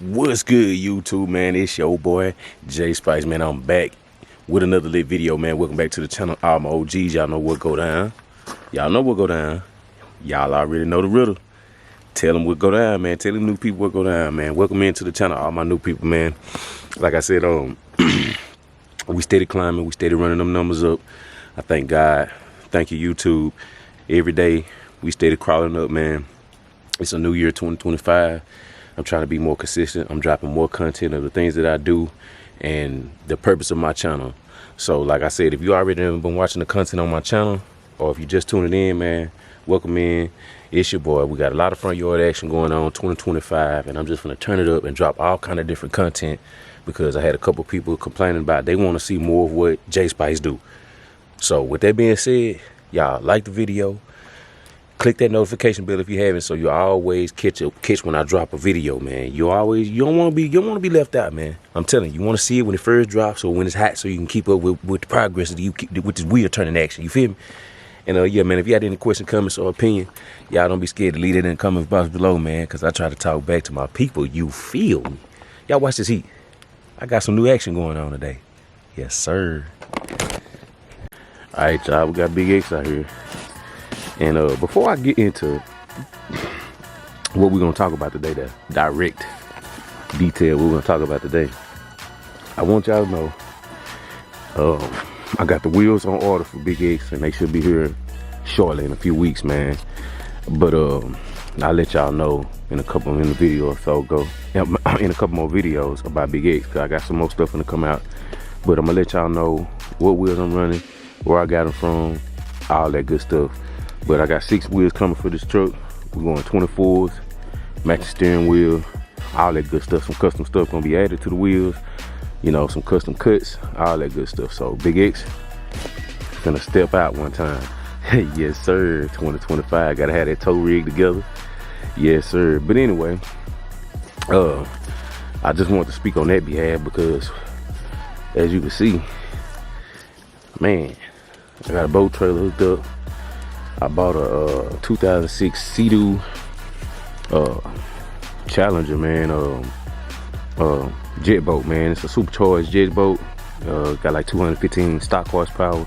What's good, YouTube, man? It's your boy J Spikes, man. I'm back with another lit video, man. Welcome back to the channel. All my OGs, y'all know what go down. Y'all know what go down. Y'all already know the riddle. Tell them what go down, man. Tell them new people what go down, man. Welcome into the channel, all my new people, man. Like I said, we steady climbing, we steady running them numbers up. I thank God. Thank you, YouTube. Every day we steady crawling up, man. It's a new year, 2025. I'm trying to be more consistent. I'm dropping more content of the things that I do and the purpose of my channel. So like I said, if you already been watching the content on my channel, or if you just tuning in, man, welcome in. It's your boy. We got a lot of front yard action going on 2025, and I'm just gonna turn it up and drop all kind of different content because I had a couple people complaining about they want to see more of what J Spikes do. So with that being said, y'all like the video. Click that notification bell if you haven't, so you always catch when I drop a video, man. You don't want to be left out, man. I'm telling you, you want to see it when it first drops or when it's hot, so you can keep up with the progress of with this wheel turning action. You feel me? And yeah, man, if you had any question, comments, or opinion, y'all don't be scared to leave it in the comment box below, man, because I try to talk back to my people. You feel me? Y'all watch this heat. I got some new action going on today. Yes, sir. All right, y'all, we got Big X out here. And before I get into what we're going to talk about today, the direct detail we're going to talk about today, I want y'all to know I got the wheels on order for Big X, and they should be here shortly in a few weeks, man. But I'll let y'all know in a video or so ago, in a couple more videos about Big X, because I got some more stuff going to come out. But I'm going to let y'all know what wheels I'm running, where I got them from, all that good stuff. But I got 6 wheels coming for this truck. We're going 24s, matching steering wheel, all that good stuff. Some custom stuff gonna be added to the wheels. You know, some custom cuts, all that good stuff. So Big X gonna step out one time. Yes, sir. 2025. Gotta have that tow rig together. Yes, sir. But anyway, I just want to speak on that behalf because, as you can see, man, I got a boat trailer hooked up. I bought a 2006 Seedoo Challenger, man, jetboat, man. It's a supercharged jetboat. Got like 215 stock horsepower,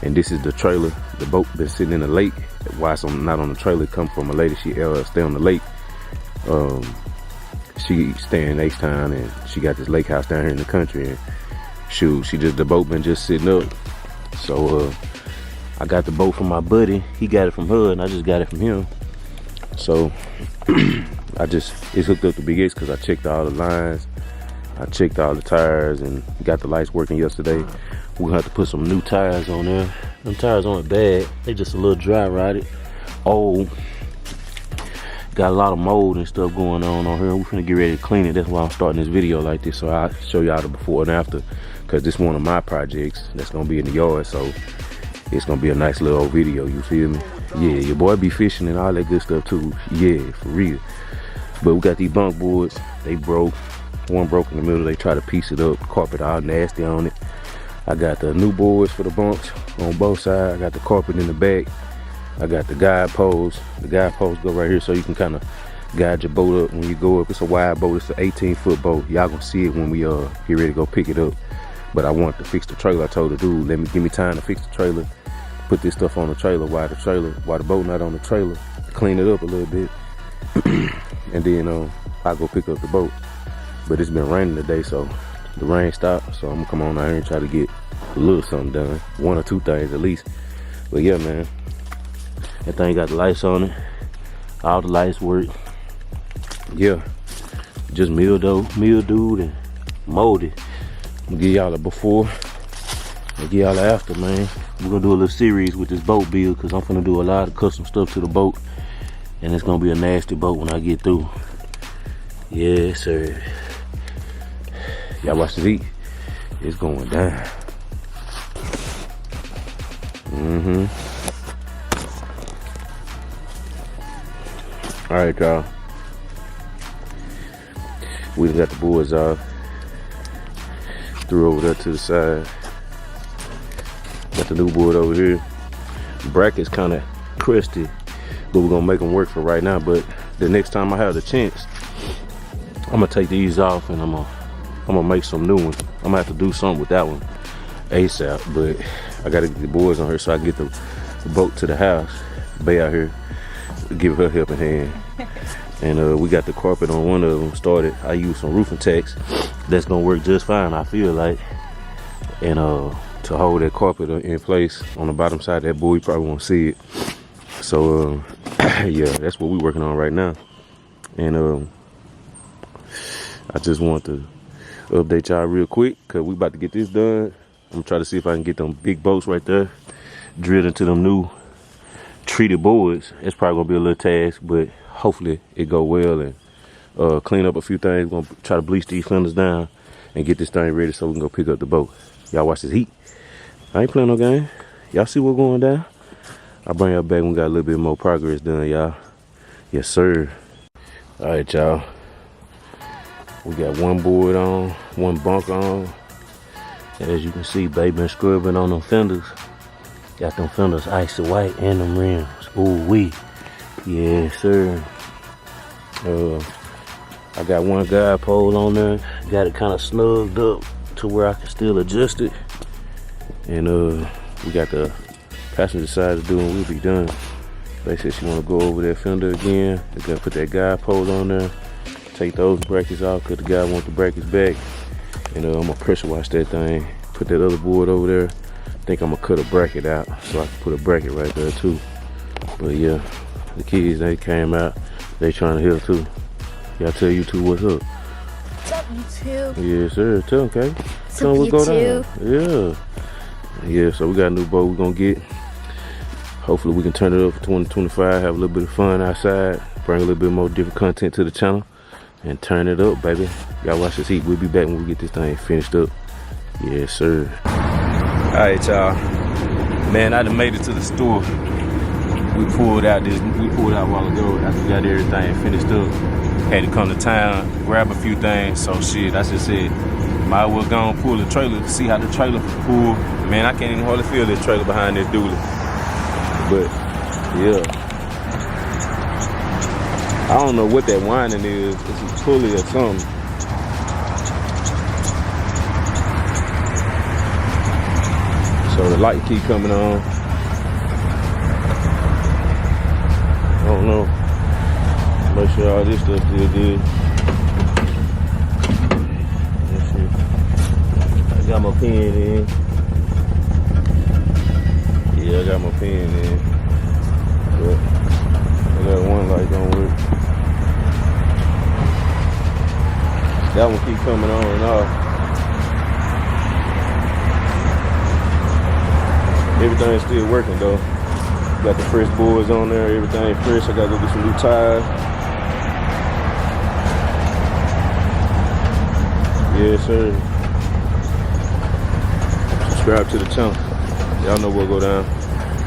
and this is the trailer. The boat been sitting in the lake. Why it's not on the trailer? It come from a lady. She stay on the lake. She stay in H-Town, and she got this lake house down here in the country. And shoot, the boat been just sitting up. So I got the boat from my buddy. He got it from her, and I just got it from him. So it's hooked up to Big X because I checked all the lines. I checked all the tires and got the lights working yesterday. We're gonna have to put some new tires on there. Them tires aren't bad. They just a little dry rotted. Old. Got a lot of mold and stuff going on here. We're finna get ready to clean it. That's why I'm starting this video like this, so I'll show y'all the before and after, because this is one of my projects that's gonna be in the yard. So it's gonna be a nice little old video, you feel me? Yeah, your boy be fishing and all that good stuff too. Yeah, for real. But we got these bunk boards. They broke. One broke in the middle. They try to piece it up. Carpet all nasty on it. I got the new boards for the bunks on both sides. I got the carpet in the back. I got the guide posts. The guide posts go right here so you can kind of guide your boat up when you go up. It's a wide boat. It's an 18-foot boat. Y'all gonna see it when we get ready to go pick it up. But I want to fix the trailer. I told the dude, give me time to fix the trailer, put this stuff on the trailer while the boat not on the trailer, clean it up a little bit, and then I'll go pick up the boat. But it's been raining today, so the rain stopped. So I'm gonna come on out here and try to get a little something done, 1 or 2 things at least. But yeah, man, that thing got the lights on it. All the lights work. Yeah, just mildewed and molded. I'm gonna give y'all a before and give y'all a after, man. We're gonna do a little series with this boat build because I'm gonna do a lot of custom stuff to the boat, and it's gonna be a nasty boat when I get through. Yes, sir. Y'all watch the heat. It's going down. All right, y'all. We done got the boards off. Threw over there to the side. Got the new board over here. Brackets kind of crusty, but we're gonna make them work for right now. But the next time I have the chance, I'm gonna take these off and I'm gonna make some new ones. I'm gonna have to do something with that one ASAP, but I gotta get the boys on here so I can get the boat to the house. Bay out here, give her a helping hand. And we got the carpet on one of them started. I used some roofing tacks. That's gonna work just fine, I feel like. And to hold that carpet in place on the bottom side of that board, you probably won't see it. So yeah, that's what we're working on right now. And I just want to update y'all real quick because we about to get this done. I'm gonna try to see if I can get them big boats right there drilled into them new treated boards. It's probably gonna be a little task, but hopefully it go well. And clean up a few things. We're gonna try to bleach these fenders down and get this thing ready so we can go pick up the boat. Y'all watch this heat. I ain't playing no game. Y'all see what's going down? I'll bring y'all back when we got a little bit more progress done, y'all. Yes, sir. All right, y'all. We got one board on, one bunk on. And as you can see, baby been scrubbing on them fenders. Got them fenders icy white and them rims. Ooh wee. Yes, sir. I got one guide pole on there. Got it kind of snugged up to where I can still adjust it. And we got the passenger side to do and we'll be done. They said she want to go over that fender again. They got to put that guide pole on there. Take those brackets off because the guy wants the brackets back. And I'm going to pressure wash that thing. Put that other board over there. I think I'm going to cut a bracket out so I can put a bracket right there too. But yeah, the kids, they came out. They trying to help too. Y'all tell you two what's up. What's up, YouTube? Yes, sir. Tell them, okay? Tell them what go down. Yeah. Yeah, so we got a new boat we're going to get. Hopefully we can turn it up for 2025, have a little bit of fun outside, bring a little bit more different content to the channel, and turn it up, baby. Y'all watch this heat. We'll be back when we get this thing finished up. Yes, sir. All right, y'all. Man, I done made it to the store. We pulled out a while ago after we got everything finished up. Had to come to town, grab a few things. So shit, I just said, might as well go and pull the trailer to see how the trailer pull. Man, I can't even hardly feel this trailer behind this dually. But yeah, I don't know what that whining is. It's a pulley or something. So the light keep coming on. I don't know. Make sure all this stuff still good. Let's see. I got my pen in. Yeah, I got my pen in. But I got one light don't work. That one keep coming on and off. Everything's still working though. Got the fresh boards on there, everything fresh. I gotta go get some new tires. Yes, sir. Subscribe to the channel. Y'all know what'll go down.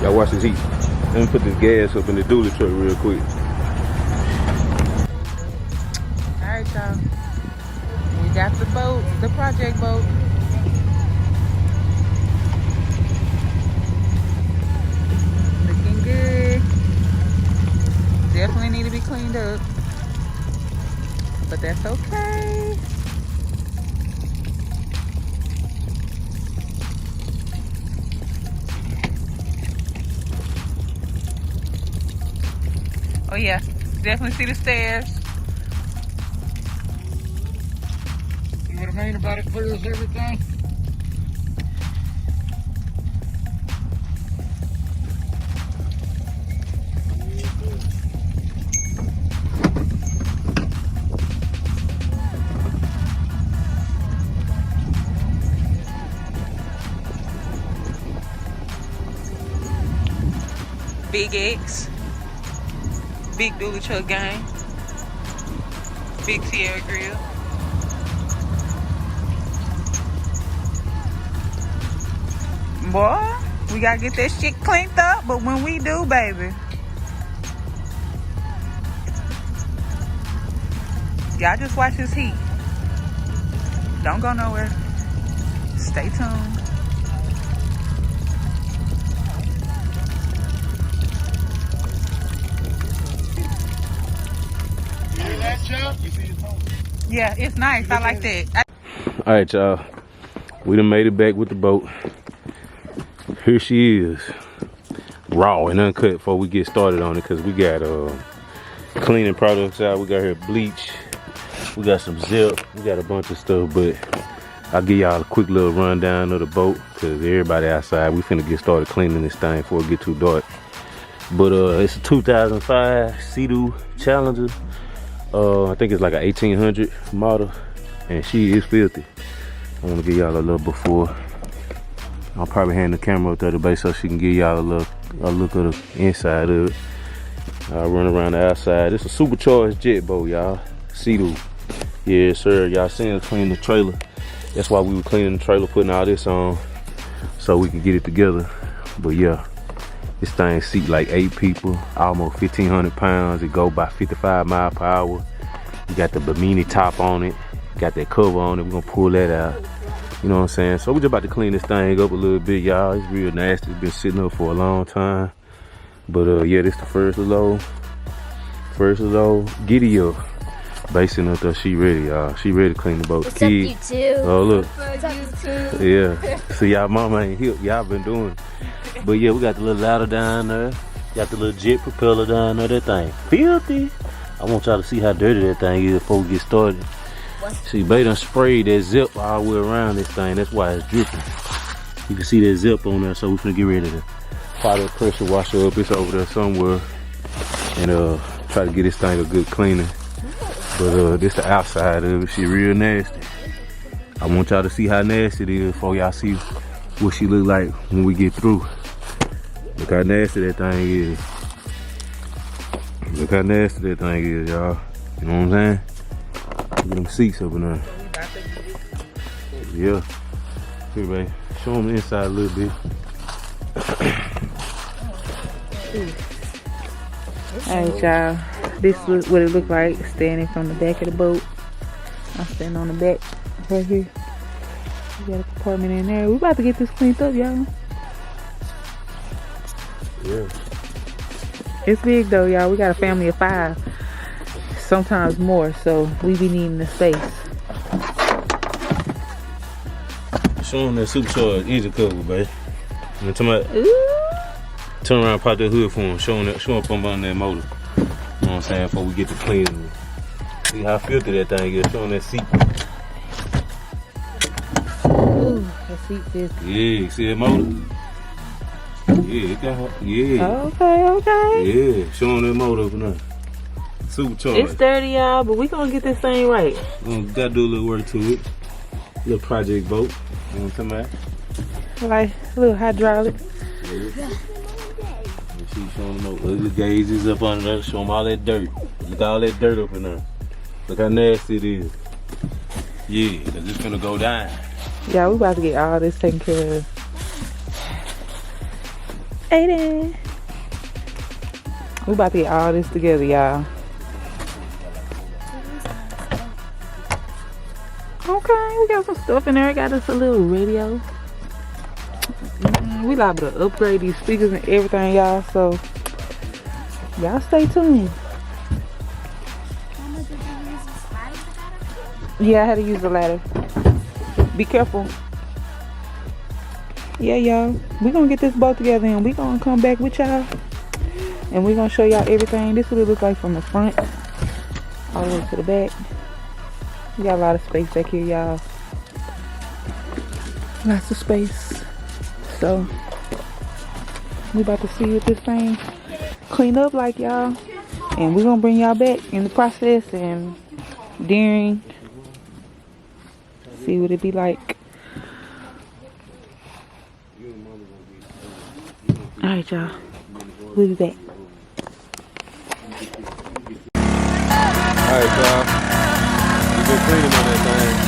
Y'all watch this heat. Let me put this gas up in the dually truck real quick. Alright, y'all. We got the boat, the project boat. Looking good. Definitely need to be cleaned up. But that's okay. Oh yeah, definitely see the stairs. You know what I mean about it clears everything? Big X. Big dually truck gang. Big Sierra grill. Boy, we gotta get that shit cleaned up, but when we do, baby, y'all just watch this heat. Don't go nowhere. Stay tuned. Yeah, it's nice. I like that. All right, y'all. We done made it back with the boat. Here she is, raw and uncut before we get started on it, because we got cleaning products out. We got here bleach. We got some zip. We got a bunch of stuff, but I'll give y'all a quick little rundown of the boat because everybody outside. We finna get started cleaning this thing before it get too dark. But it's a 2005 Seedoo Challenger. I think it's like an 1800 model, and she is filthy. I want to give y'all a little before. I'll probably hand the camera up to the base so she can give y'all a look of the inside of it. I'll run around the outside. It's a supercharged jet boat, y'all. Seedoo. Yes, sir. Y'all seen us clean the trailer. That's why we were cleaning the trailer, putting all this on so we could get it together. But yeah, this thing seat like 8 people, almost 1,500 pounds. It go by 55 miles per hour. You got the Bimini top on it. Got that cover on it. We're gonna pull that out. You know what I'm saying? So we're just about to clean this thing up a little bit, y'all. It's real nasty. It's been sitting up for a long time. But yeah, this the first load. Giddy up. Basing up there, she ready, y'all. She ready to clean the boat. What's up, you two? Oh look. What's up, you two? Yeah. See, y'all mama ain't hip. Y'all been doing it. But yeah, we got the little ladder down there. Got the little jet propeller down there. That thing filthy. I want y'all to see how dirty that thing is before we get started. See, they done sprayed that zip all the way around this thing. That's why it's dripping. You can see that zip on there, so we're gonna get ready to fire that pressure washer up. It's over there somewhere. And try to get this thing a good cleaning. But this the outside of it. She real nasty. I want y'all to see how nasty it is before y'all see what she look like when we get through. Look how nasty that thing is. Look how nasty that thing is, y'all. You know what I'm saying? Look at them seats up in there. Yeah. Here, babe. Show them the inside a little bit. Alright, y'all. This is what it look like standing from the back of the boat. I'm standing on the back right here. We got a compartment in there. We about to get this cleaned up, y'all. Yeah. It's big though, y'all. We got a family of 5. Sometimes more, so we be needing the space. Show them that supercharged engine cover, babe. You know, turn around, pop that hood for them. Show them up on that motor. You know what I'm saying? Before we get to cleaning. See how filthy that thing is. Show them that seat. Ooh, that seat filthy. Yeah, see that motor? Yeah, it got, yeah. Okay. Yeah, show them that motor up in there. Supercharged. It's dirty, y'all, but we gonna get this thing right. Gotta do a little work to it. Little project boat. You know what I'm talking about? Like a little hydraulic. Yeah. She's showing them those ugly gauges up under there. Show them all that dirt. Look at all that dirt up in there. Look how nasty it is. Yeah, cause it's gonna go down. Yeah, we about to get all this taken care of. Aiden. We about to get all this together, y'all. Okay, we got some stuff in there. Got us a little radio. We liable to upgrade these speakers and everything, y'all. So y'all stay tuned. Yeah, I had to use the ladder. Be careful. Yeah, y'all. We gonna get this boat together and we gonna come back with y'all. And we gonna show y'all everything. This is what it looks like from the front all the way to the back. We got a lot of space back here, y'all. Lots of space. So we about to see what this thing clean up like, y'all. And we're gonna bring y'all back in the process and during. See what it be like. Alright, y'all. We'll be back. Alright, y'all. We've been cleaning on that thing.